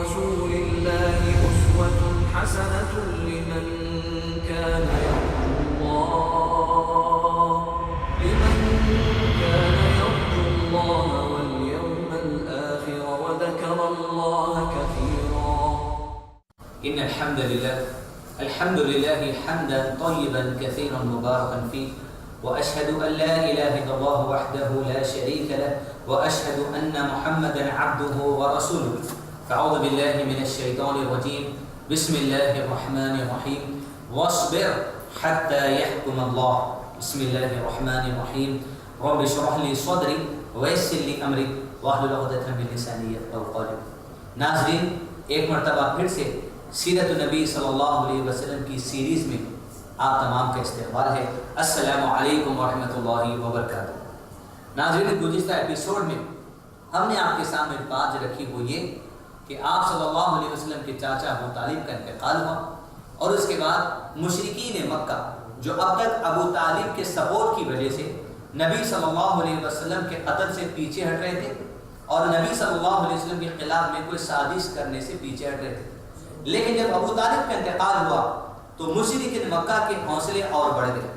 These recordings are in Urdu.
رسول الله أسوة حسنة لمن كان يرجو الله واليوم الآخر وذكر الله كثيرا. إن الحمد لله حمدا طيبا كثيرا مباركا فيه، وأشهد أن لا إله إلا الله وحده لا شريك له، وأشهد أن محمدا عبده ورسوله. فأعوذ بالله من الشيطان الرجيم. بسم الله الرحمن الرحيم. واصبر حتى يحكم الله. بسم الله الرحمن الرحيم. رب اشرح لي صدري ويسر لي أمري واحلل عقدة من لساني يفقهوا قولي. ناظرین، ایک مرتبہ پھر سے سیرت النبی صلی اللہ علیہ وسلم کی سیریز میں آپ تمام کا استقبال ہے. السلام علیکم ورحمۃ اللہ وبرکاتہ. ناظرین، گزشتہ ایپیسوڈ میں ہم نے آپ کے سامنے بات رکھی وہ یہ کہ آپ صلی اللہ علیہ وسلم کے چاچا ابو طالب کا انتقال ہوا، اور اس کے بعد مشرکین مکہ جو اب تک ابو طالب کے سپورٹ کی وجہ سے نبی صلی اللہ علیہ وسلم کے قتل سے پیچھے ہٹ رہے تھے اور نبی صلی اللہ علیہ وسلم کے خلاف میں کوئی سازش کرنے سے پیچھے ہٹ رہے تھے، لیکن جب ابو طالب کا انتقال ہوا تو مشرکین مکہ کے حوصلے اور بڑھ گئے،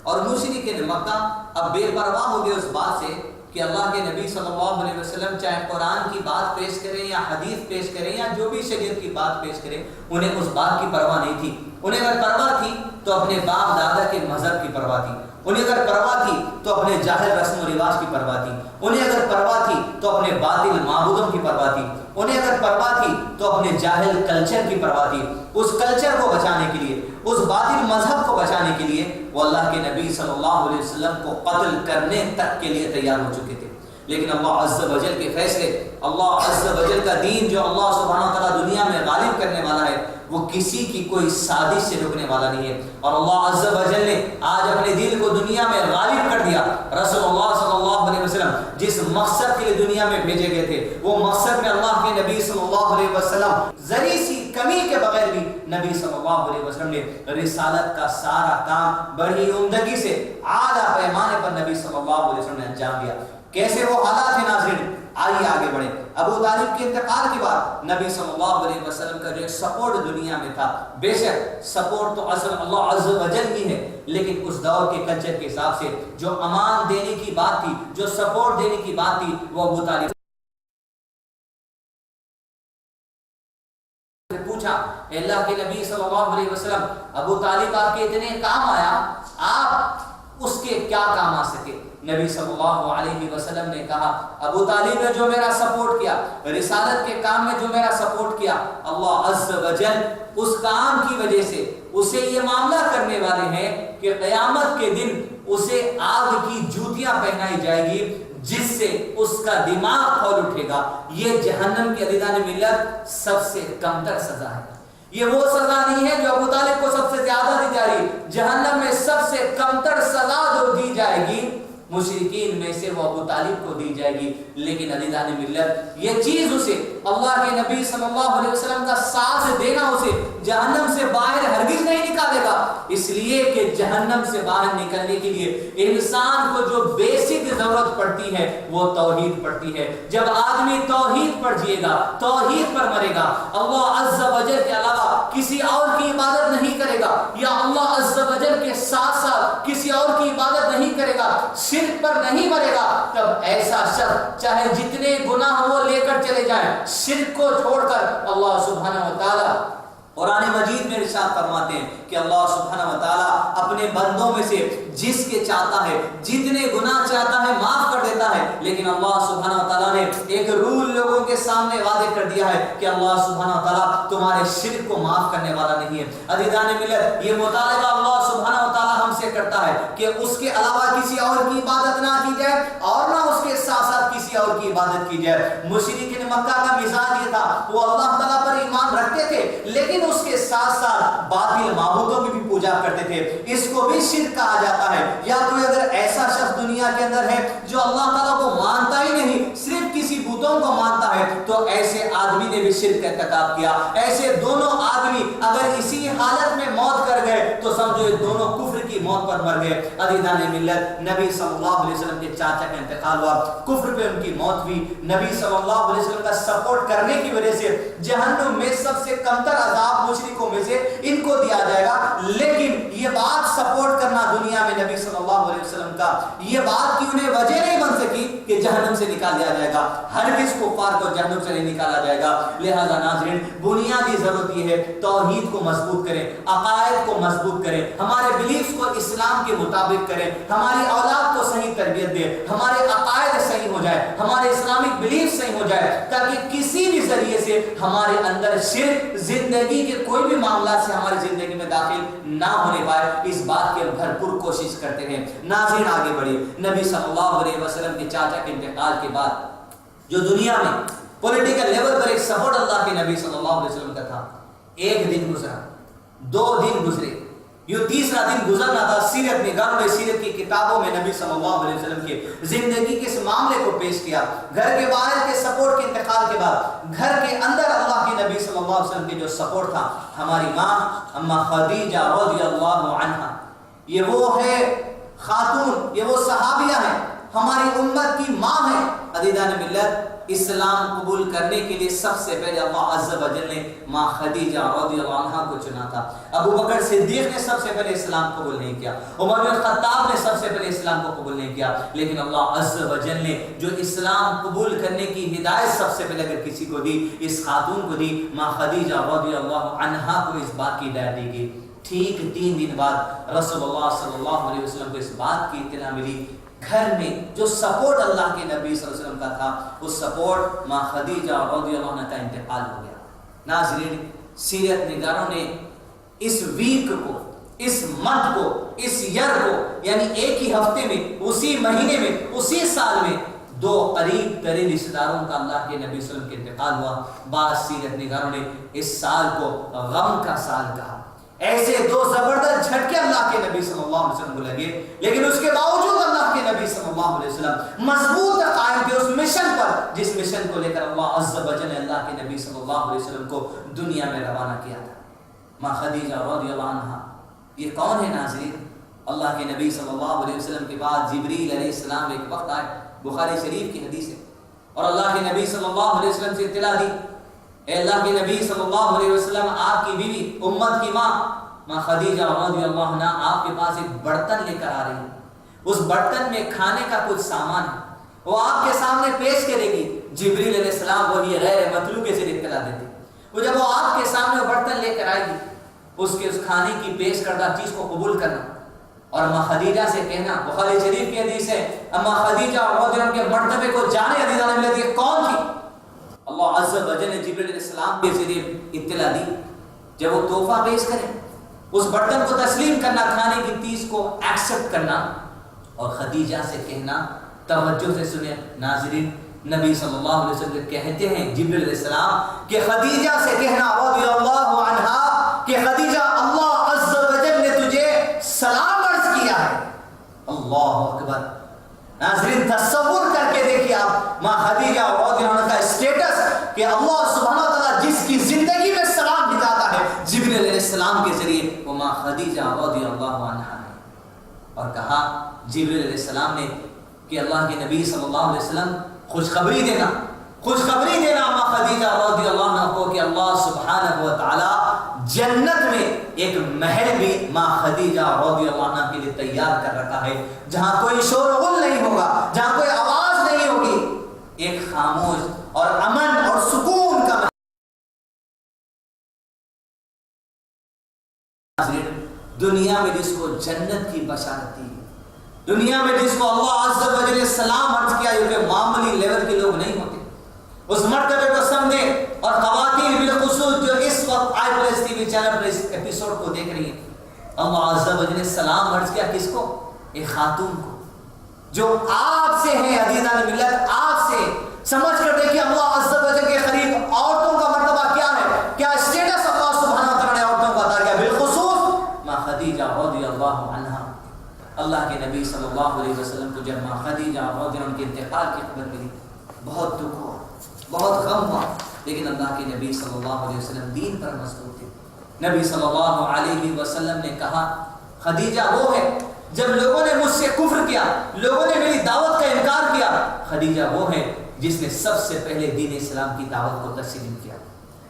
اور مشرکین مکہ اب بے پرواہ ہو گئے اس بات سے کہ اللہ کے نبی صلی اللہ علیہ وسلم چاہے قرآن کی بات پیش کریں یا حدیث پیش کریں یا جو بھی شریعت کی بات پیش کریں، انہیں اس بات کی پرواہ نہیں تھی. انہیں اگر پرواہ تھی تو اپنے باپ دادا کے مذہب کی پرواہ تھی، انہیں اگر پرواہ تھی تو اپنے جاہل رسم و رواج کی پرواہ تھی، انہیں اگر پرواہ تھی تو اپنے باطل معبودوں کی پرواہ تھی، انہیں اگر پرواہ تھی تو اپنے جاہل کلچر کی پرواہ تھی. اس کلچر کو بچانے کے لیے، اس باطل مذہب کو بچانے کے لیے وہ اللہ کے نبی صلی اللہ علیہ وسلم کو قتل کرنے تک کے لیے تیار ہو چکے تھے. لیکن اللہ عز و جل کے فیصلے، اللہ عز و جل کا دین جو اللہ سبحانہ وتعالیٰ دنیا میں غالب کرنے والا ہے، وہ کسی کی کوئی سازش سے رکنے والا نہیں ہے. اور اللہ عز و جل نے آج اپنے دین کو دنیا میں غالب کر دیا. رسول اللہ صلی اللہ علیہ وسلم جس مقصد کے لیے دنیا میں بھیجے گئے تھے، وہ مقصد میں اللہ کے نبی صلی اللہ علیہ وسلم ذری سی کمی کے بغیر بھی نبی صلی اللہ علیہ وسلم نے رسالت کا سارا کام بڑی عمدگی سے اعلیٰ پیمانے پر نبی صلی اللہ علیہ وسلم نے انجام دیا. کیسے وہ حالات ہیں ناظرین، آئیے آگے بڑھیں. ابو طالب کے انتقال کے بعد نبی صلی اللہ علیہ وسلم کا جو ایک سپورٹ دنیا میں تھا، بے شک سپورٹ تو اصل اللہ عز و جل کی ہے، لیکن اس دور کے کلچر کے حساب سے جو امان دینے کی بات تھی، جو سپورٹ دینے کی بات تھی، وہ ابو طالب نے پوچھا، اے اللہ کے نبی صلی اللہ علیہ وسلم، ابو طالب آپ کے اتنے کام آیا، آپ اس کے کیا کام آ سکے؟ نبی صلی اللہ علیہ وسلم نے کہا، ابو طالب نے جو میرا سپورٹ کیا، رسالت کے کام میں جو میرا سپورٹ کیا، اللہ عز و جل اس کام کی وجہ سے اسے یہ معاملہ کرنے والے ہیں کہ قیامت کے دن اسے آگ کی جوتیاں پہنائی جائے گی جس سے اس کا دماغ کھول اٹھے گا. یہ جہنم کے عزیزان ملت سب سے کمتر سزا ہے. یہ وہ سزا نہیں ہے جو ابو طالب کو سب سے زیادہ دی جا رہی. جہنم میں سب سے کمتر سزا جو دی جائے گی مشرکین میں سے وہ ابو طالب کو دی جائے گی. لیکن عزیزان ملت یہ چیز اسے اللہ کے نبی صلی اللہ علیہ وسلم کا ساتھ دینا اسے جہنم سے باہر ہرگز نہیں نکالے گا. اس لیے کہ جہنم سے باہر نکلنے کے لیے انسان کو جو بیسک ضرورت پڑتی ہے وہ توحید پڑتی ہے. جب آدمی توحید پر جیے گا، توحید پر مرے گا، اللہ عز و جل کے علاوہ کسی اور کی عبادت نہیں کرے گا، یا اللہ عز و جل کے ساتھ ساتھ کسی اور کی عبادت نہیں کرے گا، شرک پر نہیں مرے گا، تب ایسا شخص چاہے جتنے گناہ وہ لے کر چلے جائیں، شرک کو چھوڑ کر اللہ سبحانہ وتعالی قرآن مجید میں ارشاد فرماتے ہیں کہ اللہ سبحانہ وتعالی اپنے بندوں میں سے جس کے چاہتا ہے، جتنے گناہ چاہتا ہے معاف کر دیتا ہے. لیکن اللہ سبحانہ وتعالی نے ایک رول لوگوں کے سامنے واضح کر دیا ہے کہ اللہ سبحانہ وتعالی تمہارے شرک کو معاف کرنے والا نہیں ہے. عزیزان ملت یہ مطالبہ اللہ سبحانہ وتعالی ہم سے کرتا ہے کہ اس کے علاوہ کسی اور کی عبادت نہ کی جائے اور نہ اس کے ساتھ ساتھ کسی اور کی عبادت کی جائے. مشرکین مکہ کا مزاج یہ تھا، وہ اللہ تعالیٰ پر ایمان رکھتے تھے لیکن اس کے ساتھ ساتھ باطل معبودوں کی بھی پوجا کرتے تھے. اس کو بھی شرک کہا جاتا ہے. یا کوئی اگر ایسا شخص دنیا کے اندر ہے جو اللہ تعالیٰ کو مانتا ہی نہیں، صرف کسی بت بتوں کو مانتا ہے تو ایسے آدمی نے بھی شرک کا ارتکاب کیا. ایسے دونوں آدمی اگر اسی حالت میں موت کر گئے تو سمجھو یہ دونوں کفر کی موت پر مر گئے. عزیزان ملت، نبی صلی اللہ علیہ وسلم کے چاچا کا انتقال ہوا، کفر پہ ان کی موت ہوئی. نبی صلی اللہ علیہ وسلم کا سپورٹ کرنے کی وجہ سے جہنم میں سب سے کمتر عذاب مشرکوں میں سے ان کو دیا جائے گا. لیکن یہ بات سپورٹ کرنا دنیا میں نبی صلی اللہ علیہ وسلم کا یہ بات کی انہیں وجہ نہیں بن سکی کہ جہنم سے نکال دیا جائے گا. ہرگز کفار کو جہنم سے نہیں نکالا جائے گا. لہذا ناظرین، بنیادی ضرورت یہ ہے توحید کو مضبوط کریں، عقائد کو مضبوط کریں، ہمارے بلیفز کو اسلام کے مطابق کریں، ہماری اولاد کو صحیح تربیت دیں، ہمارے عقائد صحیح ہو جائے، ہمارے اسلامک بلیف صحیح ہو جائے، تاکہ کسی بھی ذریعے سے ہمارے اندر شرک زندگی کے کوئی بھی معاملات سے ہماری زندگی میں داخل نہ ہونے پائے. اس بات کی بھرپور کوشش کرتے ہیں. ناظرین آگے بڑھیے. نبی صلی اللہ علیہ وسلم کے چاچا کے انتقال کے بعد جو دنیا میں پولیٹیکل لیول پر ایک سپورٹ اللہ کے نبی صلی اللہ علیہ وسلم کا تھا، ایک دن گزرا، 2 دن گزرے، یہ تیسرا دن گزرنا تھا. سیرت نگاروں نے سیرت کی کتابوں میں نبی صلی اللہ علیہ وسلم کے زندگی کے اس معاملے کو پیش کیا. گھر کے باہر کے سپورٹ کے انتقال کے بعد گھر کے اندر اللہ کے نبی صلی اللہ علیہ وسلم کے جو سپورٹ تھا، ہماری ماں اما خدیجہ رضی اللہ عنہا، یہ وہ ہے خاتون، یہ وہ صحابیہ ہیں، ہماری امت کی ماں ہیں. عزیزان ملت، اسلام قبول کرنے کے لیے سب سے پہلے اللہ عز و جل نے ماں خدیجہ رضی اللہ عنہا کو چنا تھا. ابو بکر صدیق نے سب سے پہلے اسلام قبول نہیں کیا، عمر بن خطاب نے سب سے پہلے اسلام کو قبول نہیں کیا. لیکن اللہ عز و جل نے جو اسلام قبول کرنے کی ہدایت سب سے پہلے اگر کسی کو دی، اس خاتون کو دی، ماں خدیجہ رضی اللہ عنہا کو اس بات کی ہدایت دی گئی. ٹھیک 3 دن بعد رسول اللہ صلی اللہ علیہ وسلم کو اس بات کی اطلاع ملی. گھر میں جو سپورٹ اللہ کے نبی صلی اللہ علیہ وسلم کا تھا، اس سپورٹ ماں خدیجہ رضی اللہ عنہا کا انتقال ہو گیا. ناظرین، سیرت نگاروں نے اس ویک کو، اس منتھ کو، اس ایئر کو، یعنی ایک ہی ہفتے میں، اسی مہینے میں، اسی سال میں 2 قریب ترین رشتہ داروں کا اللہ کے نبی صلی اللہ علیہ وسلم کے انتقال ہوا. بعض سیرت نگاروں نے اس سال کو غم کا سال کہا. ایسے 2 زبردست جھٹکے اللہ کے نبی صلی اللہ علیہ وسلم کو لگے، لیکن اس کے باوجود اللہ کے نبی صلی اللہ علیہ وسلم مضبوط قائم تھے اس مشن پر، جس مشن کو لے کر اللہ عز و جل نے اللہ کے نبی صلی اللہ علیہ وسلم کو دنیا میں روانہ کیا تھا. ماں خدیجہ رضی اللہ عنہا یہ کون ہے ناظرین؟ اللہ کے نبی صلی اللہ علیہ وسلم کے بعد جبریل علیہ السلام ایک وقت آئے، بخاری شریف کی حدیث ہے، اور اللہ کے نبی صلی اللہ علیہ وسلم سے اطلاع دی، اے اللہ کے نبی صلی اللہ علیہ وسلم، آپ کی بیوی امت کی ماں خدیجہ رضی اللہ عنہا آپ کے پاس ایک برتن لے کر آ رہی ہے. اس برتن میں کھانے کا کچھ سامان ہے، وہ آپ کے سامنے پیش کرے گی. جبریل علیہ السلام وہی غیر مطلوب سے اطلاع دیتے. وہ جب وہ آپ کے سامنے وہ برتن لے کر آئے گی، اس کھانے کی پیش کردہ چیز کو قبول کرنا اور اما خدیجہ سے کہنا. بخاری شریف کی حدیث ہے، اما خدیجہ رضی اللہ عنہا کے مرتبے کو جانے عزیزان ملت یہ کون تھی؟ اللہ عز و جل نے جبریل علیہ السلام کے ذریعے اطلاع دی. جب وہ تحفہ پیش کریں، اس برتن کو تسلیم کرنا، کھانے کی چیز کو ایکسپٹ کرنا اور خدیجہ سے کہنا. توجہ سے سنیں ناظرین، نبی صلی اللہ علیہ وسلم کہتے ہیں جبریل علیہ السلام کہ خدیجہ سے کہنا رضی اللہ عنہا کہ خدیجہ اللہ عز و جل نے تجھے سلام عرض کیا ہے. اللہ اکبر. ناظرین تصور کر کے دیکھیے آپ ماں خدیجہ رضی اللہ عنہا کا اسٹیٹس کہ اللہ سبحانہ و تعالیٰ جس کی زندگی میں سلام بھیجاتا ہے جبریل علیہ السلام کے ذریعے، وہ ماں خدیجہ رضی اللہ عنہا ہے. اور کہا جبریل علیہ السلام نے کہ اللہ کے نبی صلی اللہ علیہ وسلم خوشخبری دینا ماں خدیجہ رضی اللہ عنہا کو کہ اللہ سبحانہ و تعالی جنت میں ایک محل بھی ماں خدیجہ رضی اللہ عنہا کے لیے تیار کر رکھا ہے، جہاں کوئی شور و غل نہیں ہوگا، جہاں کوئی آواز نہیں ہوگی، ایک خاموش اور امن اور سکون کا. دنیا میں جس کو جنت کی بشارت دی، دنیا میں جس کو اللہ عز و جل نے سلام عرض کیا، یہ کہ معمولی لیول کے لوگ نہیں ہوتے. اس مرتبے کو سمجھے. اور خواتین بالخصوص جو اس وقت آئی پریس ٹی وی چینل پر اس ایپیسوڈ کو دیکھ رہی ہیں، اللہ عز و جل نے سلام عرض کیا کس کو؟ ایک خاتون کو جو آپ سے ہے. عزیزان ملت، آپ سے سمجھ کر دیکھیے اللہ عز و جل کے قریب عورتوں کا مرتبہ کیا ہے، کیا اسٹیٹس اللہ سبحانہ و تعالیٰ نے عورتوں کو عطا کیا. بالخصوص ماں خدیجہ رضی اللہ عنہا. اللہ کے نبی صلی اللہ علیہ وسلم کو جب ماں خدیجہ رضی اللہ عنہ کے انتقال کی خبر ملی، بہت دکھ ہوا. بہت غم ہوا، لیکن اللہ کے نبی صلی اللہ علیہ وسلم دین پر مضبوط تھے۔ نبی صلی اللہ علیہ وسلم نے کہا خدیجہ وہ ہے، جب لوگوں نے مجھ سے کفر کیا، لوگوں نے میری دعوت کا انکار کیا، خدیجہ وہ ہے جس نے سب سے پہلے دین اسلام کی دعوت کو تسلیم کیا۔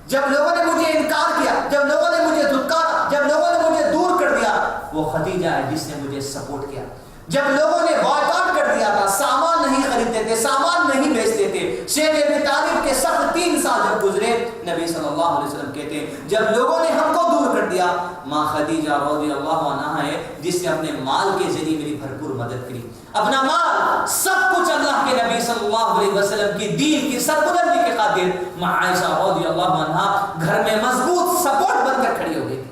جب لوگوں نے مجھے انکار کیا، جب لوگوں نے مجھے دھتکارا، جب لوگوں نے مجھے دور کر دیا، وہ خدیجہ ہے جس نے مجھے سپورٹ کیا۔ جب لوگوں نے بائیکاٹ کر دیا تھا، سامان نہیں خریدتے تھے، سامان نہیں بیچتے تھے، شیخ ابی طالب کے سخت 3 سال جب گزرے، نبی صلی اللہ علیہ وسلم کہتے ہیں جب لوگوں نے ہم کو دور کر دیا، ماں خدیجہ رضی اللہ عنہا ہے جس نے اپنے مال کے ذریعے میری بھرپور مدد کی۔ اپنا مال سب کچھ اللہ کے نبی صلی اللہ علیہ وسلم کی دین کی سربلندی کے خاطر ماں عائشہ رضی اللہ عنہا گھر میں مضبوط سپورٹ بن کر کھڑی ہو گئی۔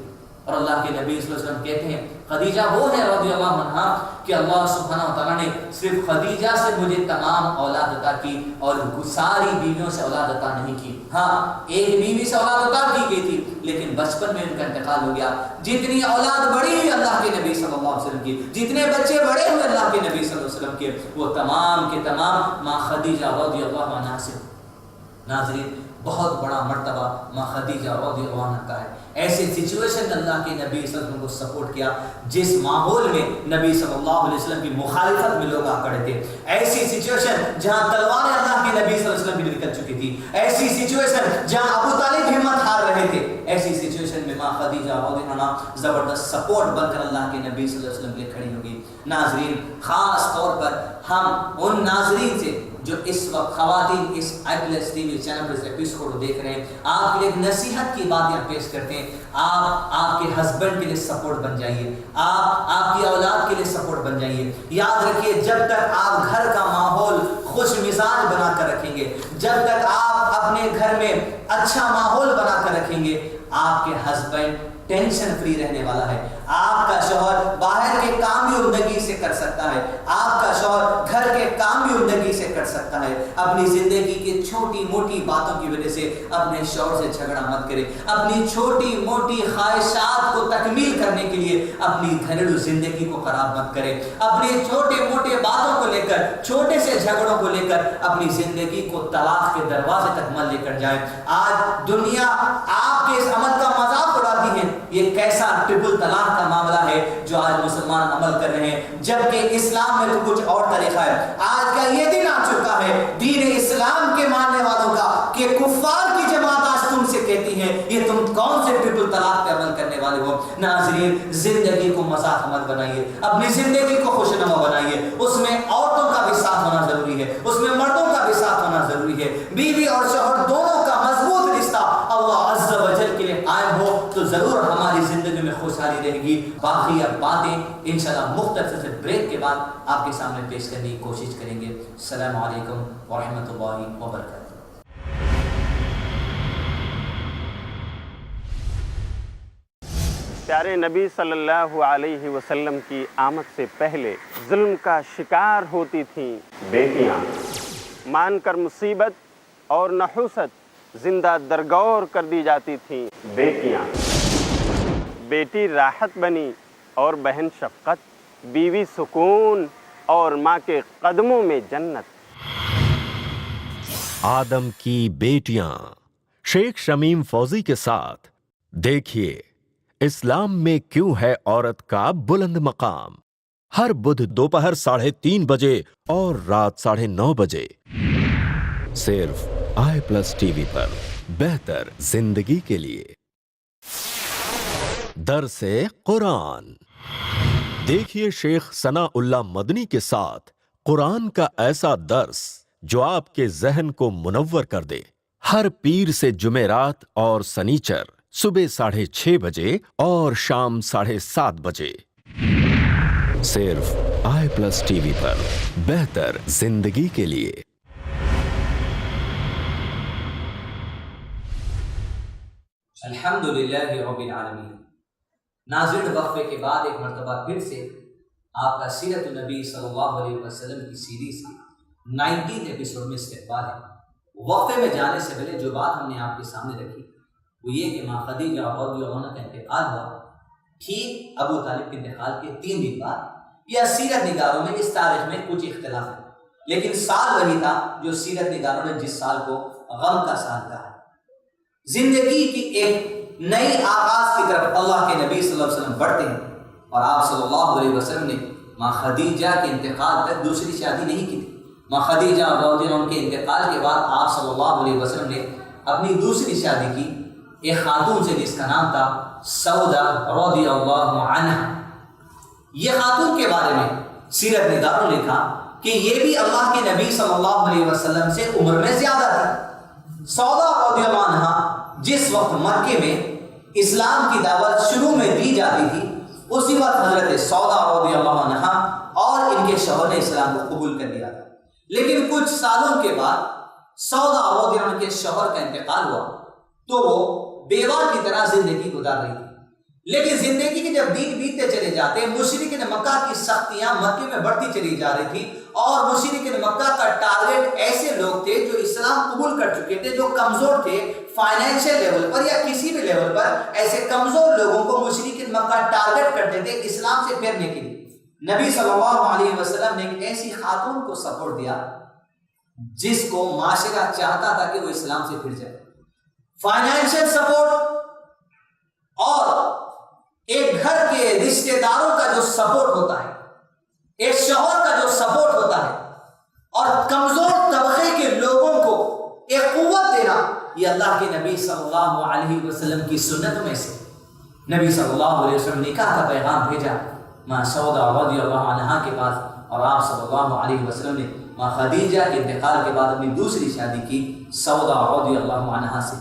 اور اللہ کے نبی صلی اللہ علیہ وسلم کہتے ہیں خدیجہ وہ ہے رضی اللہ عنہا کہ اللہ سبحانہ و تعالیٰ نے صرف خدیجہ سے مجھے تمام اولاد عطا کی اور ساری بیویوں سے اولاد عطا نہیں کی۔ ہاں ایک بیوی سے اولاد عطا کی گئی تھی لیکن بچپن میں ان کا انتقال ہو گیا۔ جتنی اولاد بڑی ہوئی اللہ کے نبی صلی اللہ علیہ وسلم کی، جتنے بچے بڑے ہوئے اللہ کے نبی صلی اللہ علیہ وسلم کے، وہ تمام کے تمام ماں خدیجہ رضی اللہ عنہا سے۔ ناظرین بہت بڑا مرتبہ ماں خدیجہ رضی اللہ عنہا کا ہے۔ ایسے سچویشن میں اللہ کے نبی صلی اللہ علیہ وسلم کو سپورٹ کیا جس ماحول میں نبی صلی اللہ علیہ وسلم کی مخالفت میں لوگ آ کھڑے تھے، ایسی سچویشن جہاں تلواریں اللہ کے نبی صلی اللہ علیہ وسلم کی نکل چکی تھی، ایسی سچویشن جہاں ابو طالب ہمت ہار رہے تھے، ایسی سچویشن میں ماں خدیجہ رضی اللہ عنہا زبردست سپورٹ بن کر اللہ کے نبی صلی اللہ علیہ وسلم کے لیے کھڑی ہوگی۔ ناظرین خاص طور پر ہم ان ناظرین سے جو اس وقت خواتین اس IPLS ٹی وی چینل پر اس ایپیسوڈ کو دیکھ رہے ہیں، آپ کے لیے ایک نصیحت کی بات یہاں پیش کرتے ہیں۔ آپ کے ہسبینڈ کے لیے سپورٹ بن جائیے، آپ کی اولاد کے لیے سپورٹ بن جائیے۔ یاد رکھیے جب تک آپ گھر کا ماحول خوش مزاج بنا کر رکھیں گے، جب تک آپ اپنے گھر میں اچھا ماحول بنا کر رکھیں گے، آپ کے ہسبینڈ ٹینشن فری رہنے والا ہے۔ آپ کا شوہر باہر کے کام بھی عمدگی سے کر سکتا ہے، آپ کا شوہر گھر کے کام بھی عمدگی سے کر سکتا ہے۔ اپنی زندگی کی چھوٹی موٹی باتوں کی وجہ سے اپنے شوہر سے جھگڑا مت کرے، اپنی چھوٹی موٹی خواہشات کو تکمیل کرنے کے لیے اپنی گھریلو زندگی کو خراب مت کرے، اپنی چھوٹے موٹے باتوں کو لے کر، چھوٹے سے جھگڑوں کو لے کر اپنی زندگی کو طلاق کے دروازے تک مت لے کر جائیں۔ آج دنیا آپ کے اس عمل کا مذاق اڑاتی ہے، یہ کیسا ٹرپل طلاق کا معاملہ ہے جو آج مسلمان عمل کر رہے ہیں، جبکہ اسلام میں تو کچھ اور طریقہ ہے۔ آج کا یہ دن آ چکا ہے دین اسلام کے ماننے والوں کا کہ کفار کی جماعت آج تم سے کہتی ہے یہ تم کون سے ٹرپل طلاق پہ عمل کرنے والے ہو۔ ناظرین زندگی کو مذاق مت بنائیے، اپنی زندگی کو خوشنما بنائیے، اس میں عورتوں کا بھی ساتھ ہونا ضروری ہے، اس میں مردوں کا بھی ساتھ ہونا ضروری ہے۔ بیوی اور شوہر دونوں کا مضبوط رشتہ اللہ عز و جل کے لیے قائم ہو تو ضرور ہماری زندگی میں خوشحالی رہے گی۔ باقی اب باتیں انشاءاللہ مختصر سے بریک کے بعد آپ کے سامنے پیش کرنے کی کوشش کریں گے۔ السلام علیکم ورحمۃ اللہ وبرکاتہ۔ پیارے نبی صلی اللہ علیہ وسلم کی آمد سے پہلے ظلم کا شکار ہوتی تھیں بیٹیاں، مان کر مصیبت اور نحوست زندہ درگور کر دی جاتی تھیں بیٹیاں۔ بیٹی راحت بنی اور بہن شفقت، بیوی سکون اور ماں کے قدموں میں جنت۔ آدم کی بیٹیاں شیخ شمیم فوزی کے ساتھ دیکھیے اسلام میں کیوں ہے عورت کا بلند مقام، ہر بدھ دوپہر 3:30 بجے اور رات 9:30 بجے صرف IPLS ٹی وی پر، بہتر زندگی کے لیے۔ درس قرآن دیکھیے شیخ ثناء اللہ مدنی کے ساتھ قرآن کا ایسا درس جو آپ کے ذہن کو منور کر دے، ہر پیر سے جمعرات اور سنیچر صبح 6:30 بجے اور شام 7:30 بجے صرف IPLS ٹی وی پر، بہتر زندگی کے لیے۔ الحمدللہ رب العالمین۔ ناظرین وقفے کے بعد ایک مرتبہ پھر سے آپ کا سیرت النبی صلی اللہ علیہ وسلم کی سیریز کی 19 ایپیسوڈ میں استقبال ہے۔ وقفے میں جانے سے پہلے جو بات ہم نے آپ کے سامنے رکھی وہ یہ کہ ماں خدیجہ رضی اللہ عنہا کا انتقال ہوا ٹھیک ابو طالب کے انتقال کے 3 دن بعد۔ یا سیرت نگاروں میں اس تاریخ میں کچھ اختلاف ہے، لیکن سال وہی تھا جو سیرت نگاروں نے جس سال کو غم کا سال کہا ہے۔ زندگی کی ایک نئی آغاز کی طرف اللہ کے نبی صلی اللہ علیہ وسلم بڑھتے ہیں، اور آپ صلی اللہ علیہ وسلم نے ماں خدیجہ کے انتقال تک دوسری شادی نہیں کی تھی۔ ماں خدیجہ رضی اللہ عنہ کے انتقال کے بعد آپ صلی اللہ علیہ وسلم نے اپنی دوسری شادی کی ایک خاتون سے، جس کا نام تھا سودا رضی اللہ عنہ۔ یہ خاتون کے بارے میں سیرت نگاروں نے لکھا کہ یہ بھی اللہ کے نبی صلی اللہ علیہ وسلم سے عمر میں زیادہ تھی۔ سودا رضی اللہ عنہ جس وقت مکے میں اسلام کی دعوت شروع میں دی جاتی تھی، اسی وقت حضرت سودا رضی اللہ عنہ اور ان کے شوہر نے اسلام کو قبول کر لیا تھا، لیکن کچھ سالوں کے بعد سودا رضی اللہ عنہ کے شوہر کا انتقال ہوا تو وہ بیوہ کی طرح زندگی گزار رہی تھی۔ لیکن زندگی کے جب دن بیتتے چلے جاتے، مشرکین مکہ کی سختیاں مکے میں بڑھتی چلی جا رہی تھی، اور مشرکین مکہ کا ٹارگٹ ایسے لوگ تھے جو اسلام قبول کر چکے تھے، جو کمزور تھے فائنینشیل لیول پر یا کسی بھی لیول پر، ایسے کمزور لوگوں کو مشرکین مکہ ٹارگٹ کرتے تھے اسلام سے پھیرنے کے لیے۔ نبی صلی اللہ علیہ وسلم نے ایک ایسی خاتون کو سپورٹ دیا جس کو معاشرہ چاہتا تھا کہ وہ اسلام سے پھر جائے۔ فائنینشیل سپورٹ اور ایک گھر کے رشتہ داروں کا جو سپورٹ ہوتا ہے، ایک شوہر کا جو سپورٹ ہوتا ہے، اور کمزور طبقے کے لوگوں کو ایک قوت دینا، یہ اللہ کے نبی صلی اللہ علیہ وسلم کی سنت میں سے۔ نبی صلی اللہ علیہ وسلم نے نکاح کا پیغام بھیجا ماں سودا رضی اللہ عنہا کے پاس، اور آپ صلی اللہ علیہ وسلم نے ماں خدیجہ کے انتقال کے بعد اپنی دوسری شادی کی سودا رضی اللہ عنہا سے۔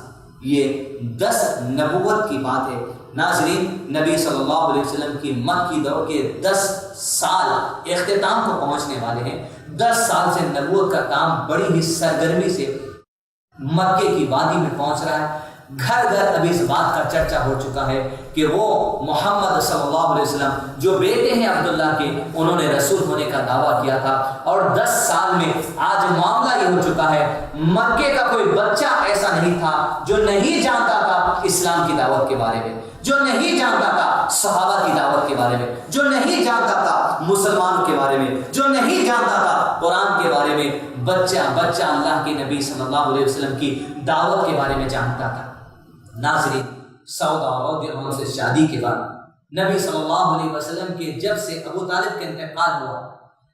یہ 10 نبوت کی بات ہے۔ ناظرین، نبی صلی اللہ علیہ وسلم کی مکی دور کے 10 سال اختتام کو پہنچنے والے ہیں۔ 10 سال سے نبوت کا کام بڑی ہی سرگرمی سے مکے کی وادی میں پہنچ رہا ہے۔ گھر گھر ابھی اس بات کا چرچا ہو چکا ہے کہ وہ محمد صلی اللہ علیہ وسلم جو بیٹے ہیں عبداللہ کے، انہوں نے رسول ہونے کا دعویٰ کیا تھا، اور 10 سال میں آج معاملہ یہ ہو چکا ہے، مکے کا کوئی بچہ ایسا نہیں تھا جو نہیں جانتا تھا اسلام کی دعوت کے بارے میں، جو نہیں جانتا تھا صحابہ کی دعوت کے بارے میں، جو نہیں جانتا تھا مسلمانوں کے بارے میں، جو نہیں جانتا تھا قرآن کے بارے میں۔ بچہ بچہ اللہ کے نبی صلی اللہ علیہ وسلم کی دعوت کے بارے میں جانتا تھا۔ ناظرین، سودا رضی اللہ عنہ سے شادی کے بعد نبی صلی اللہ علیہ وسلم کے جب سے ابو طالب کا انتقال ہوا،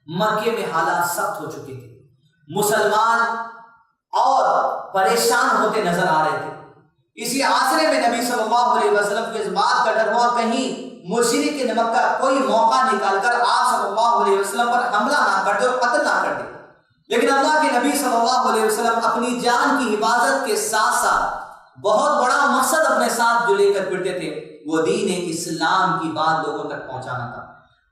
مکے میں حالات سخت ہو چکے تھے، مسلمان اور پریشان ہوتے نظر آ رہے تھے۔ اسی عصرے میں نبی صلی اللہ علیہ وسلم کو اس بات کا ڈر ہوا کہیں مشرکین مکہ کوئی موقع نکال کر آپ صلی اللہ علیہ وسلم پر حملہ نہ کر دے اور قتل نہ کر دے۔ لیکن اللہ کے نبی صلی اللہ علیہ وسلم اپنی جان کی حفاظت کے ساتھ ساتھ بہت بڑا مقصد اپنے ساتھ جو لے کر پھرتے تھے، وہ دین اسلام کی بات لوگوں تک پہنچانا تھا۔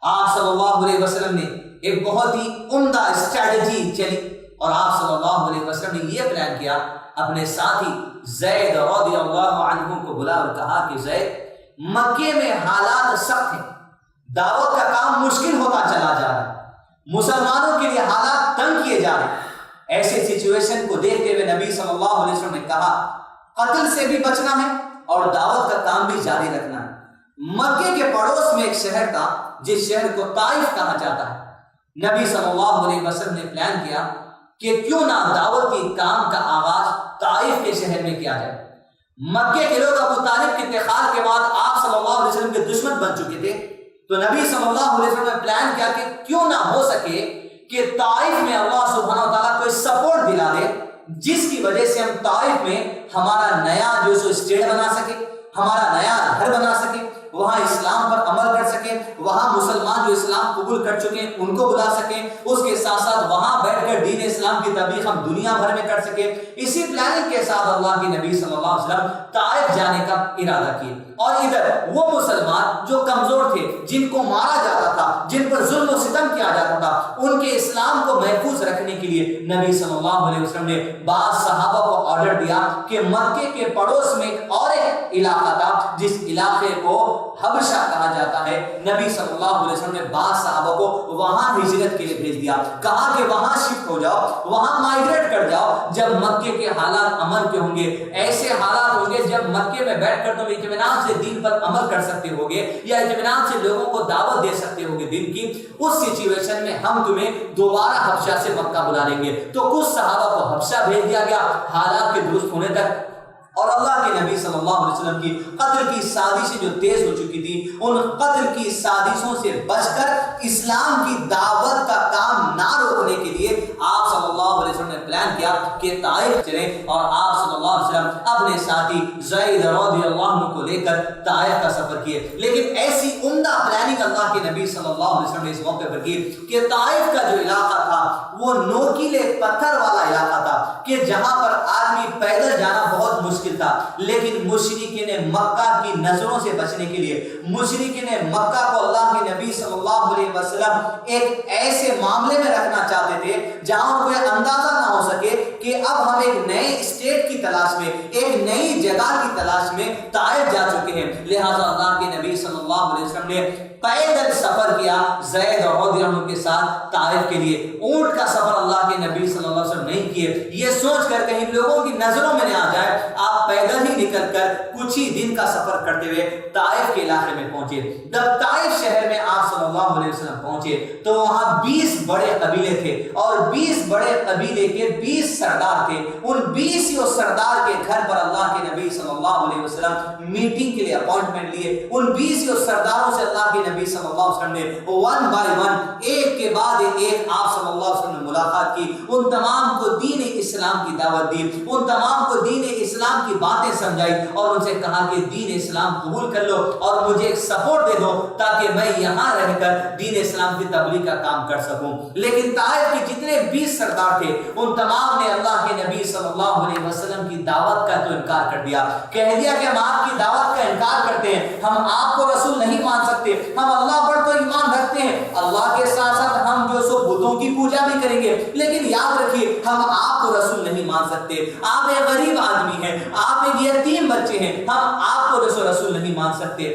آپ صلی اللہ علیہ وسلم نے ایک بہت ہی عمدہ اسٹریٹجی چلی، اور آپ صلی اللہ علیہ وسلم نے یہ پلان کیا، اپنے ساتھی زید رضی اللہ عنہ کو بلا اور کہا کہ زید، مکے میں حالات سخت ہیں، دعوت کا کام مشکل ہوتا چلا جا رہا ہے، مسلمانوں کے لیے حالات تنگ کیے جا رہے ہیں۔ ایسے سچویشن کو دیکھتے ہوئے نبی صلی اللہ علیہ وسلم نے کہا قتل سے بھی بچنا ہے اور دعوت کا کام بھی جاری رکھنا ہے۔ مکے کے پڑوس میں ایک شہر تھا جس شہر کو طائف کہا جاتا ہے۔ نبی صلی اللہ علیہ وسلم نے پلان کیا کہ کیوں نہ دعوت کی کام کا آغاز طائف کے شہر میں کیا جائے۔ مکے کے لوگ ابو طالب کے انتقال کے بعد آپ صلی اللہ علیہ وسلم کے دشمن بن چکے تھے، تو نبی صلی اللہ علیہ وسلم نے پلان کیا کہ کیوں نہ ہو سکے کہ طائف میں اللہ سبحانہ و تعالیٰ کو سپورٹ دلا دے، جس کی وجہ سے ہم طائف میں ہمارا نیا جو سو اسٹیٹ بنا سکے، ہمارا نیا گھر بنا سکے، وہاں اسلام پر عمل کر سکیں، وہاں مسلمان جو اسلام قبول کر چکے ہیں ان کو بلا سکیں، اس کے ساتھ ساتھ وہاں بیٹھ کر دین اسلام کی تبلیغ ہم دنیا بھر میں کر سکیں۔ اسی پلاننگ کے ساتھ اللہ کے نبی صلی اللہ علیہ وسلم طائف جانے کا ارادہ کیے، اور ادھر وہ مسلمان جو کمزور تھے، جن کو مارا جاتا تھا، جن پر ظلم و ستم کیا جاتا تھا، ان کے اسلام کو محفوظ رکھنے کے لیے نبی صلی اللہ علیہ وسلم نے بعض صحابہ کو آرڈر دیا کہ مکے کے پڑوس میں اور ایک علاقہ تھا جس علاقے کو حبشہ کہا جاتا ہے، نبی صلی اللہ علیہ وسلم نے بعض صحابہ کو وہاں ہجرت کے لیے بھیج دیا، کہا کہ وہاں شفٹ ہو جاؤ، وہاں مائگریٹ کر جاؤ۔ جب مکے کے حالات امن کے ہوں گے، ایسے حالات ہوں گے جب مکے میں بیٹھ کر تم اطمینان سے دین پر عمل کر سکتے ہوگے یا اطمینان سے لوگوں کو دعوت دے سکتے ہوگے دین کی، اس سچویشن میں ہم تمہیں دوبارہ حبشہ سے مکہ بلا لیں گے۔ تو کچھ صحابہ کو حبشہ بھیج دیا گیا حالات کے درست ہونے تک، اور اللہ کے نبی صلی اللہ علیہ وسلم کی قتل کی سازشیں جو تیز ہو چکی تھی، ان قتل کی سازشوں سے بچ کر اسلام کی دعوت کا کام نہ روکنے کے لیے آپ صلی اللہ علیہ وسلم نے پلان کیا کہ طائف چلیں، اور آپ صلی اللہ علیہ وسلم اپنے ساتھی زید رضی اللہ عنہ کو لے کر طائف کا سفر کیے۔ لیکن ایسی عمدہ پلاننگ اللہ کے نبی صلی اللہ علیہ وسلم نے اس موقع پر کی کہ طائف کا جو علاقہ تھا وہ نوکیلے پتھر والا علاقہ تھا کہ جہاں پر آدمی پیدل جانا بہت مشکل تھا، لیکن مشرکین مکہ کی نظروں سے بچنے کے لیے مشرکین مکہ کو اللہ کے نبی صلی اللہ علیہ وسلم ایک ایسے معاملے میں رکھنا چاہتے تھے جہاں کوئی اندازہ نہ ہو سکے کہ اب ہم ایک نئے اسٹیٹ کی تلاش میں، ایک نئی جگہ کی تلاش میں طائف جا چکے ہیں۔ لہٰذا اللہ کے نبی صلی اللہ علیہ وسلم نے پیدل سفر کیا زید رضی اللہ عنہ کے ساتھ طائف کے لیے۔ اونٹ کا سفر اللہ کے نبی صلی اللہ علیہ وسلم نہیں کیے، یہ سوچ کر کہیں لوگوں کی نظروں میں نہ آ جائے، آپ پیدل ہی نکل کر کچھ ہی دن کا سفر کرتے ہوئے طائف کے علاقے میں پہنچے۔ جب طائف شہر میں آپ صلی اللہ علیہ وسلم پہنچے تو وہاں 20 بڑے قبیلے تھے، اور 20 بڑے قبیلے کے 20 سردار تھے۔ ان 20 سردار کے گھر پر اللہ کے نبی صلی اللہ علیہ وسلم میٹنگ کے لیے اپوائنٹمنٹ لیے۔ ان 20 سرداروں سے اللہ کے نبی صلی اللہ علیہ وسلم نے ون بائی ون، ایک کے بعد ایک آپ صلی اللہ علیہ وسلم نے ملاقات کی، ان تمام کو دین اسلام کی دعوت دی، ان تمام کو دین اسلام کی باتیں سمجھائی، اور ان سے کہا کہ دین اسلام قبول کر لو اور مجھے ایک سپورٹ دے دو تاکہ میں یہاں رہ کر دین اسلام کی تبلیغ کا کام کر سکوں۔ لیکن طائف کے جتنے 20 سردار تھے ان تمام نے اللہ کے نبی صلی اللہ علیہ وسلم کی دعوت کا تو انکار کر دیا، کہہ دیا کہ ہم آپ کی دعوت کا انکار کرتے ہیں، ہم آپ کو رسول نہیں مان سکتے، ہم اللہ پر تو ایمان رکھتے ہیں، اللہ کے ساتھ ساتھ ہم جو سو بتوں کی پوجا بھی کریں گے، لیکن یاد رکھیے ہم آپ کو رسول نہیں مان سکتے، آپ ایک غریب آدمی ہیں، آپ ایک یتیم بچے ہیں، ہم آپ کو رسول نہیں مان سکتے۔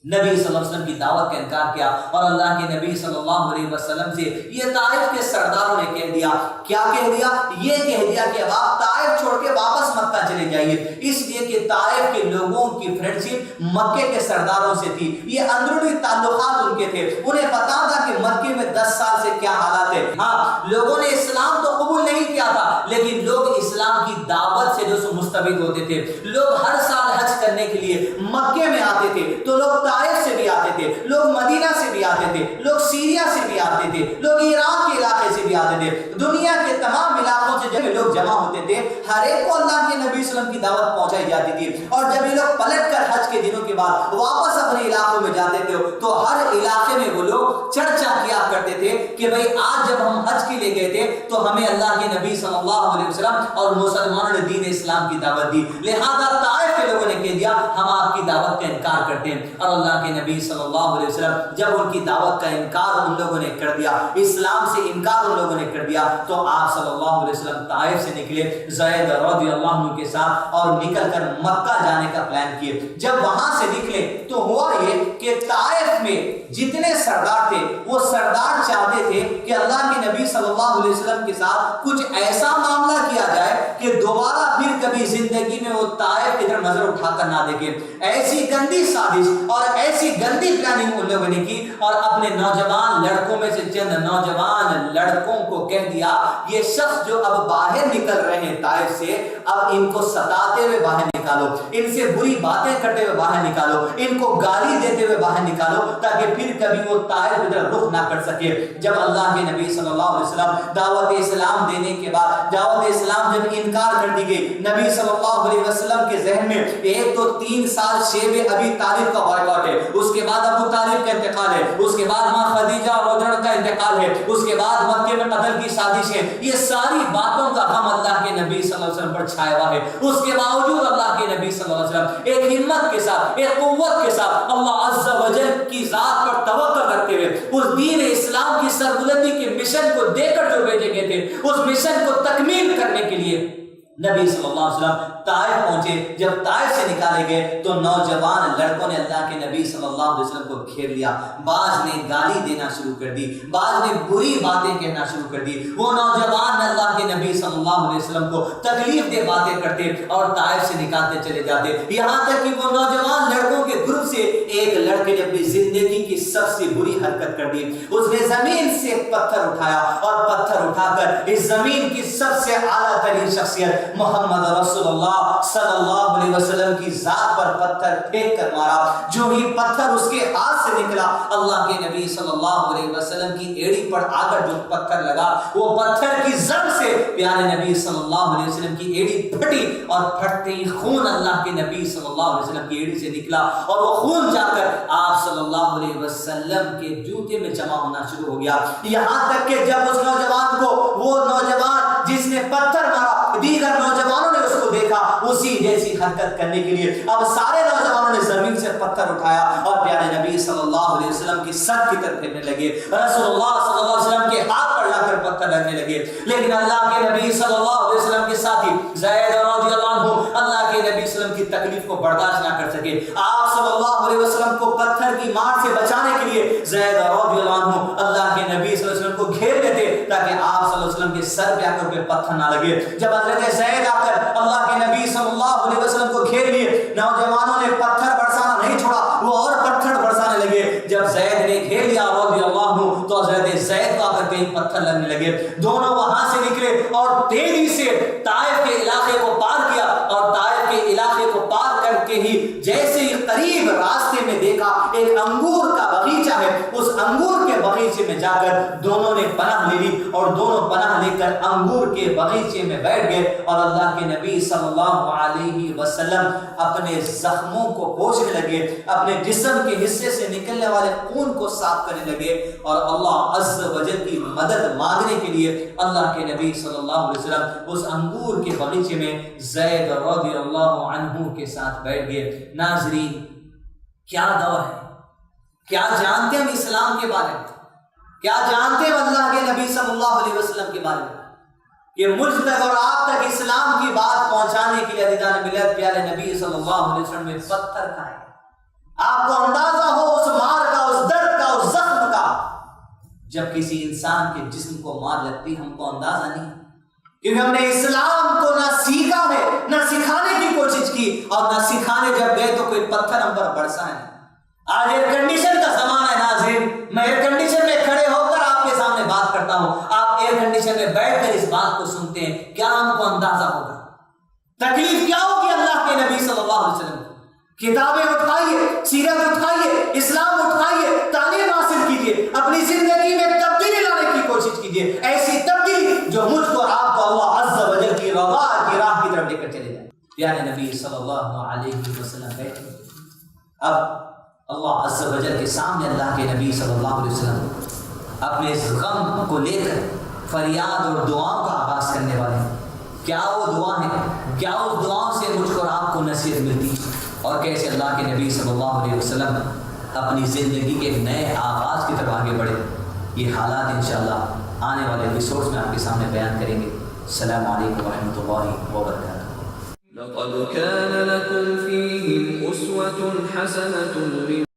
نبی صلی اللہ علیہ وسلم کی دعوت کا انکار کیا، اور اللہ کے نبی صلی اللہ علیہ وسلم سے یہ طائف کے سرداروں نے کہہ دیا، کیا کہہ دیا؟ یہ کہہ دیا کہ اب آپ طائف چھوڑ کے واپس مکہ چلے جائیے، اس لیے کہ طائف کے لوگوں کی فرینڈشپ مکے کے سرداروں سے تھی، یہ اندرونی تعلقات ان کے تھے، انہیں پتا تھا کہ مکے میں 10 سال سے کیا حالات ہے۔ ہاں لوگوں نے اسلام تو قبول نہیں کیا تھا، لیکن لوگ اسلام کی دعوت سے جو مستفید ہوتے تھے، لوگ ہر سال حج کرنے کے لیے مکے میں آتے تھے، تو لوگ طائف سے بھی آتے تھے، لوگ مدینہ سے بھی آتے تھے، لوگ سیریا سے بھی آتے تھے، لوگ عراق کے علاقے سے بھی آتے تھے، دنیا کے تمام علاقوں سے جب لوگ جمع ہوتے تھے ہر ایک کو اللہ کے نبی صلی اللہ علیہ وسلم کی دعوت پہنچائی جاتی تھی، اور جب یہ لوگ پلٹ کر حج کے دنوں کے بعد واپس اپنے علاقوں میں جاتے تھے تو ہر علاقے میں وہ لوگ چرچا کیا کرتے تھے کہ بھئی آج جب ہم حج کے لیے گئے تھے تو ہمیں اللہ کے نبی صلی اللہ علیہ وسلم اور مسلمانوں نے دین اسلام کی دعوت دی، لہذا طائف کے لوگوں نے کہہ دیا ہم آپ کی دعوت کا انکار کرتے ہیں۔ اور اللہ کے نبی صلی اللہ علیہ وسلم جب ان کی دعوت کا انکار ان لوگوں نے کر دیا، اسلام سے انکار ان لوگوں نے کر دیا، تو آپ صلی اللہ علیہ وسلم طائف سے نکلے زید رضی اللہ عنہ کے ساتھ اور نکل کر مکہ جانے کا پلان کیے۔ جب وہاں سے نکلے تو ہوا یہ کہ طائف میں جتنے سردار تھے وہ سردار چاہتے تھے کہ اللہ کے نبی صلی اللہ علیہ وسلم کے ساتھ کچھ ایسا معاملہ کیا جائے کہ دوبارہ پھر کبھی زندگی میں وہ طائف کی طرف نظر اٹھا کر نہ دیکھیں۔ ایسی گندی سازش اور ایسی گندی پلاننگ ان لوگوں نے کی، اور اپنے نوجوان لڑکوں میں سے چند نوجوان لڑکوں کو کہہ دیا یہ شخص جو اب باہر نکل رہے ہیں طائف سے، اب ان کو ستاتے ہوئے باہر نکالو، ان سے بری باتیں کرتے ہوئے باہر نکالو، ان کو گالی دیتے ہوئے باہر نکالو تاکہ پھر کبھی وہ طائف کی طرف رخ نہ کر سکے۔ جب اللہ کے نبی صلی اللہ علیہ وسلم دعوت اسلام دینے کے بعد دعوت اسلام جب انکار کر دی گئی، نبی صلی اللہ علیہ وسلم کے ذہن میں ایک تو 3 سال شیب ابی طالب کا بائیکاٹ ہے، اس کے بعد ابو طالب کا انتقال ہے، اس کے بعد ماں خدیجہ رضی کا انتقال ہے، اس کے بعد مکے میں قتل کی سازش ہے، یہ ساری باتوں کا غم اللہ کے نبی صلی اللہ علیہ وسلم پر چھایا ہوا ہے۔ اس کے باوجود اللہ کے نبی صلی اللہ علیہ وسلم ایک ہمت کے ساتھ، ایک قوت کے ساتھ اللہ عز و جل کی ذات پر توکل رکھتے ہوئے اس دین اسلام کی سربلندی کے مشن کو دے کر جو بھیجے گئے تھے، اس مشن کو تکمیل کرنے کے لیے نبی صلی اللہ علیہ وسلم طائف پہنچے. جب طائف سے نکالے گئے تو نوجوان لڑکوں نے اللہ کے نبی صلی اللہ علیہ وسلم کو گھیر لیا. بعض نے گالی دینا شروع کر دی, بعض نے بری باتیں کہنا شروع کر دی. وہ نوجوان اللہ کے نبی صلی اللہ علیہ وسلم کو تکلیف دہ باتیں کرتے اور طائف سے نکالتے چلے جاتے, یہاں تک کہ وہ نوجوان لڑکوں کے گروپ سے ایک لڑکے نے اپنی زندگی کی سب سے بری حرکت کر دی. اس نے زمین سے پتھر اٹھایا اور پتھر اٹھا کر اس زمین کی سب سے اعلیٰ ترین شخصیت محمد رسول اللہ صلی اللہ علیہ وسلم کی ذات پر پتھر پھینک کر مارا. جو ہی پتھر اس کے ہاتھ سے نکلا, اللہ کے نبی صلی اللہ علیہ وسلم کی ایڑی پر آ کر جو پتھر لگا, وہ پتھر کی ضرب سے پیارے نبی صلی اللہ علیہ وسلم کی ایڑی پھٹی اور پھٹتے ہی خون اللہ کے نبی صلی اللہ علیہ وسلم کی ایڑی سے نکلا اور وہ خون جا کر آپ صلی اللہ علیہ وسلم کے جوتے میں جمع ہونا شروع ہو گیا. یہاں تک کہ جب اس نوجوان کو, وہ نوجوان جس نے پتھر مارا, دیگر نوجوانوں نے اس کو دیکھا اسی جیسی حرکت کرنے کے لیے, اب سارے نوجوانوں نے زمین سے پتھر اٹھایا اور پیارے نبی صلی اللہ علیہ وسلم کی سر کی طرف پھیرنے لگے. رسول اللہ صلی اللہ علیہ وسلم کے ہاتھ پر لا کر پتھر رکھنے لگے. لیکن اللہ کے نبی صلی اللہ علیہ وسلم کے ساتھی زید رضی اللہ عنہ اللہ کے نبی صلی اللہ علیہ وسلم کی تکلیف کو برداشت نہ کر سکے. آپ صلی اللہ علیہ وسلم کو پتھر کی مار سے بچانے کے لیے زید رضی اللہ عنہ اللہ کے نبی صلی اللہ علیہ وسلم کو گھیر لیتے تاکہ آپ صلی اللہ علیہ وسلم کے سر پہ آ کر کوئی پتھر نہ لگے. جب حضرت زید آ کر اللہ کے نبی صلی اللہ علیہ وسلم کو گھیر لیے, نوجوانوں نے پتھر برسانا نہیں چھوڑا, وہ اور پتھر برسانے لگے. جب زید نے گھیر لیا رضی اللہ عنہ تو حضرت زید کو آ کر کہیں پتھر لگنے لگے. دونوں وہاں سے نکلے اور تیزی سے طائف کے علاقے کو پار کیا اور طائف کے علاقے کو پار کر کے ہی جیسے ہی قریب راستے میں دیکھا ایک انگور کا باغیچہ ہے, اس انگور کے باغیچے میں جا کر دونوں نے پناہ لے لی اور دونوں پناہ لے کر انگور کے باغیچے میں بیٹھ گئے اور اللہ کے نبی صلی اللہ علیہ وسلم اپنے زخموں کو پوچھنے لگے, اپنے جسم کے حصے سے نکلنے والے خون کو صاف کرنے لگے اور اللہ عز و جل کی مدد مانگنے کے لیے اللہ کے نبی صلی اللہ علیہ وسلم اس انگور کے باغیچے میں زید رضی اللہ عنہ کے ساتھ بیٹھ گئے. ناظرین, کیا دور ہے, کیا جانتے ہیں اسلام کے بارے میں, کیا جانتے ہیں اللہ کے نبی صلی اللہ علیہ وسلم کے بارے میں کہ مجھ تک اور آپ تک اسلام کی بات پہنچانے کے لیے عزیزان ملت پیارے نبی صلی اللہ علیہ وسلم نے پتھر کھائے. آپ کو اندازہ ہو اس مار کا, اس درد کا, اس زخم کا. جب کسی انسان کے جسم کو مار لگتی ہم کو اندازہ نہیں, کیونکہ ہم نے اسلام کو نہ سیکھا ہے, نہ سکھانے کی کوشش کی, اور نہ سکھانے جب گئے تو کوئی پتھر ہم پر برسا ہے. آج ایئر کنڈیشن کا زمانہ ہے ناظرین, میں ایئر کنڈیشن میں کھڑے ہو کر آپ کے سامنے بات کرتا ہوں, آپ ایئر کنڈیشن میں بیٹھ کر اس بات کو سنتے ہیں, کیا ہم کو اندازہ ہوگا تکلیف کیا ہوگی اللہ کے نبی صلی اللہ علیہ وسلم. کتابیں اٹھائیے, سیرت اٹھائیے, اسلام اٹھائیے, تعلیم حاصل کیجیے, اپنی زندگی میں تبدیلی لانے کی کوشش کیجیے, ایسی تبدیلی جو مجھ کو اور آپ کو اللہ عز و جل کی رضا کی راہ کی طرف لے کر چلے جائے. پیارے نبی صلی اللہ علیہ وسلم بیٹھے. اب اللہ عز و جل کے سامنے اللہ کے نبی صلی اللہ علیہ وسلم اپنے اس غم کو لے کر فریاد اور دعاؤں کا آغاز کرنے والے ہیں. کیا وہ دعا ہے, کیا اس دعاؤں سے مجھ کو اور آپ کو نصیحت ملتی, اور کیسے اللہ کے نبی صلی اللہ علیہ وسلم اپنی زندگی کے ایک نئے آغاز کی طرف آگے بڑھے. یہ حالات انشاءاللہ آنے والے ایپیسوڈز میں آپ کے سامنے بیان کریں گے. السلام علیکم ورحمۃ اللہ وبرکاتہ. لقد كان لكم فيهم أسوة حسنة